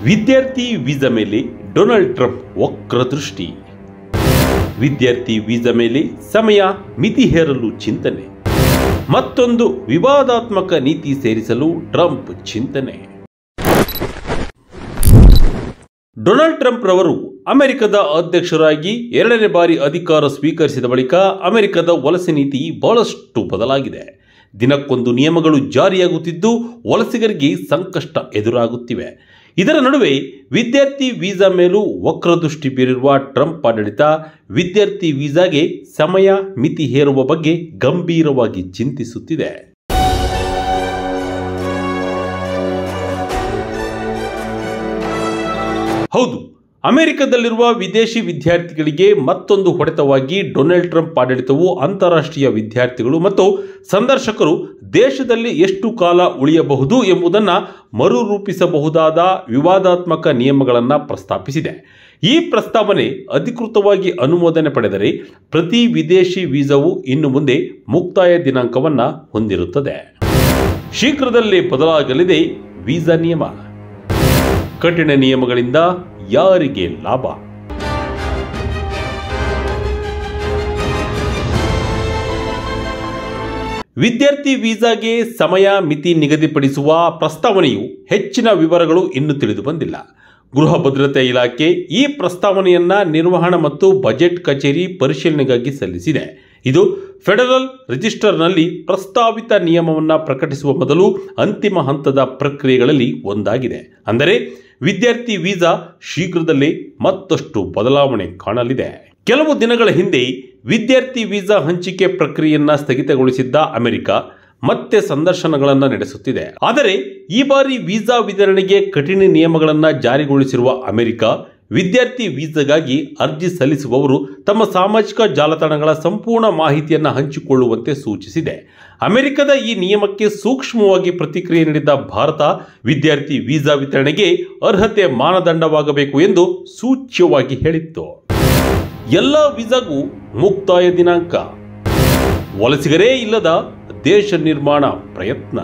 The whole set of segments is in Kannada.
ವಿದ್ಯಾರ್ಥಿ ವೀಸಾ ಮೇಲೆ ಡೊನಾಲ್ಡ್ ಟ್ರಂಪ್ ವಕ್ರದೃಷ್ಟಿ. ವಿದ್ಯಾರ್ಥಿ ವೀಸಾ ಮೇಲೆ ಸಮಯ ಮಿತಿ ಹೇರಲು ಚಿಂತನೆ. ಮತ್ತೊಂದು ವಿವಾದಾತ್ಮಕ ನೀತಿ ಸೇರಿಸಲು ಟ್ರಂಪ್ ಚಿಂತನೆ. ಡೊನಾಲ್ಡ್ ಟ್ರಂಪ್ ರವರು ಅಮೆರಿಕದ ಅಧ್ಯಕ್ಷರಾಗಿ 2ನೇ ಬಾರಿ ಅಧಿಕಾರ ಸ್ವೀಕರಿಸಿದ ಬಳಿಕ ಅಮೆರಿಕದ ವಲಸೆ ನೀತಿ ಬಹಳಷ್ಟು ಬದಲಾಗಿದೆ. ದಿನಕ್ಕೊಂದು ನಿಯಮಗಳು ಜಾರಿಯಾಗುತ್ತಿದ್ದು ವಲಸಿಗರಿಗೆ ಸಂಕಷ್ಟ ಎದುರಾಗುತ್ತಿವೆ. ಇದರ ನಡುವೆ ವಿದ್ಯಾರ್ಥಿ ವೀಸಾ ಮೇಲೂ ವಕ್ರದೃಷ್ಟಿ ಬೀರಿರುವ ಟ್ರಂಪ್ ಆಡಳಿತ ವಿದ್ಯಾರ್ಥಿ ವೀಸಾಗೆ ಸಮಯ ಮಿತಿ ಹೇರುವ ಬಗ್ಗೆ ಗಂಭೀರವಾಗಿ ಚಿಂತಿಸುತ್ತಿದೆ. ಹೌದು, ಅಮೆರಿಕದಲ್ಲಿರುವ ವಿದೇಶಿ ವಿದ್ಯಾರ್ಥಿಗಳಿಗೆ ಮತ್ತೊಂದು ಹೊಡೆತವಾಗಿ ಡೊನಾಲ್ಡ್ ಟ್ರಂಪ್ ಆಡಳಿತವು ಅಂತಾರಾಷ್ಟ್ರೀಯ ವಿದ್ಯಾರ್ಥಿಗಳು ಮತ್ತು ಸಂದರ್ಶಕರು ದೇಶದಲ್ಲಿ ಎಷ್ಟು ಕಾಲ ಉಳಿಯಬಹುದು ಎಂಬುದನ್ನು ಮರುರೂಪಿಸಬಹುದಾದ ವಿವಾದಾತ್ಮಕ ನಿಯಮಗಳನ್ನು ಪ್ರಸ್ತಾಪಿಸಿದೆ. ಈ ಪ್ರಸ್ತಾವನೆ ಅಧಿಕೃತವಾಗಿ ಅನುಮೋದನೆ ಪಡೆದರೆ ಪ್ರತಿ ವಿದೇಶಿ ವೀಸಾವು ಇನ್ನು ಮುಂದೆ ಮುಕ್ತಾಯ ದಿನಾಂಕವನ್ನು ಹೊಂದಿರುತ್ತದೆ. ಶೀಘ್ರದಲ್ಲೇ ಬದಲಾಗಲಿದೆ ವೀಸಾ ನಿಯಮ. ಕಠಿಣ ನಿಯಮಗಳಿಂದ ಯಾರಿಗೆ ಲಾಭ? ವಿದ್ಯಾರ್ಥಿ ವೀಸಾಗೆ ಸಮಯ ಮಿತಿ ನಿಗದಿಪಡಿಸುವ ಪ್ರಸ್ತಾವನೆಯು ಹೆಚ್ಚಿನ ವಿವರಗಳು ಇನ್ನೂ ತಿಳಿದು ಬಂದಿಲ್ಲ. ಗೃಹ ಭದ್ರತೆ ಇಲಾಖೆ ಈ ಪ್ರಸ್ತಾವನೆಯನ್ನ ನಿರ್ವಹಣಾ ಮತ್ತು ಬಜೆಟ್ ಕಚೇರಿ ಪರಿಶೀಲನೆಗಾಗಿ ಸಲ್ಲಿಸಿದೆ. ಇದು ಫೆಡರಲ್ ರಿಜಿಸ್ಟರ್ನಲ್ಲಿ ಪ್ರಸ್ತಾವಿತ ನಿಯಮವನ್ನು ಪ್ರಕಟಿಸುವ ಮೊದಲು ಅಂತಿಮ ಹಂತದ ಪ್ರಕ್ರಿಯೆಗಳಲ್ಲಿ ಒಂದಾಗಿದೆ. ಅಂದರೆ ವಿದ್ಯಾರ್ಥಿ ವೀಸಾ ಶೀಘ್ರದಲ್ಲೇ ಮತ್ತಷ್ಟು ಬದಲಾವಣೆ ಕಾಣಲಿದೆ. ಕೆಲವು ದಿನಗಳ ಹಿಂದೆ ವಿದ್ಯಾರ್ಥಿ ವೀಸಾ ಹಂಚಿಕೆ ಪ್ರಕ್ರಿಯೆಯನ್ನ ಸ್ಥಗಿತಗೊಳಿಸಿದ್ದ ಅಮೆರಿಕ ಮತ್ತೆ ಸಂದರ್ಶನಗಳನ್ನು ನಡೆಸುತ್ತಿದೆ. ಆದರೆ ಈ ಬಾರಿ ವೀಸಾ ವಿತರಣೆಗೆ ಕಠಿಣ ನಿಯಮಗಳನ್ನು ಜಾರಿಗೊಳಿಸಿರುವ ಅಮೆರಿಕ ವಿದ್ಯಾರ್ಥಿ ವೀಸಾಗಾಗಿ ಅರ್ಜಿ ಸಲ್ಲಿಸುವವರು ತಮ್ಮ ಸಾಮಾಜಿಕ ಜಾಲತಾಣಗಳ ಸಂಪೂರ್ಣ ಮಾಹಿತಿಯನ್ನು ಹಂಚಿಕೊಳ್ಳುವಂತೆ ಸೂಚಿಸಿದೆ. ಅಮೆರಿಕದ ಈ ನಿಯಮಕ್ಕೆ ಸೂಕ್ಷ್ಮವಾಗಿ ಪ್ರತಿಕ್ರಿಯೆ ನೀಡಿದ ಭಾರತ ವಿದ್ಯಾರ್ಥಿ ವೀಸಾ ವಿತರಣೆಗೆ ಅರ್ಹತೆ ಮಾನದಂಡವಾಗಬೇಕು ಎಂದು ಸೂಚ್ಯವಾಗಿ ಹೇಳಿತ್ತು. ಎಲ್ಲ ವೀಸಾಗೂ ಮುಕ್ತಾಯ ದಿನಾಂಕ. ವಲಸಿಗರೇ ಇಲ್ಲದ ದೇಶ ನಿರ್ಮಾಣ ಪ್ರಯತ್ನ.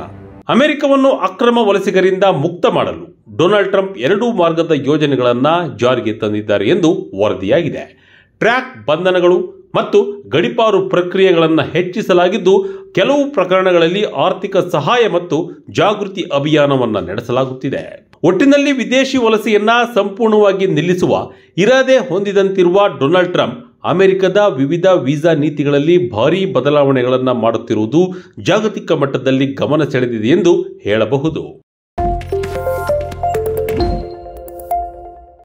ಅಮೆರಿಕವನ್ನು ಅಕ್ರಮ ವಲಸಿಗರಿಂದ ಮುಕ್ತ ಮಾಡಲು ಡೊನಾಲ್ಡ್ ಟ್ರಂಪ್ 2 ಮಾರ್ಗದ ಯೋಜನೆಗಳನ್ನು ಜಾರಿಗೆ ತಂದಿದ್ದಾರೆ ಎಂದು ವರದಿಯಾಗಿದೆ. ಟ್ರ್ಯಾಕ್ ಬಂಧನಗಳು ಮತ್ತು ಗಡೀಪಾರು ಪ್ರಕ್ರಿಯೆಗಳನ್ನು ಹೆಚ್ಚಿಸಲಾಗಿದ್ದು, ಕೆಲವು ಪ್ರಕರಣಗಳಲ್ಲಿ ಆರ್ಥಿಕ ಸಹಾಯ ಮತ್ತು ಜಾಗೃತಿ ಅಭಿಯಾನವನ್ನು ನಡೆಸಲಾಗುತ್ತಿದೆ. ಒಟ್ಟಿನಲ್ಲಿ ವಿದೇಶಿ ವಲಸೆಯನ್ನ ಸಂಪೂರ್ಣವಾಗಿ ನಿಲ್ಲಿಸುವ ಇರಾದೆ ಹೊಂದಿದಂತಿರುವ ಡೊನಾಲ್ಡ್ ಟ್ರಂಪ್ ಅಮೆರಿಕದ ವಿವಿಧ ವೀಸಾ ನೀತಿಗಳಲ್ಲಿ ಭಾರೀ ಬದಲಾವಣೆಗಳನ್ನು ಮಾಡುತ್ತಿರುವುದು ಜಾಗತಿಕ ಮಟ್ಟದಲ್ಲಿ ಗಮನ ಸೆಳೆದಿದೆ ಎಂದು ಹೇಳಬಹುದು.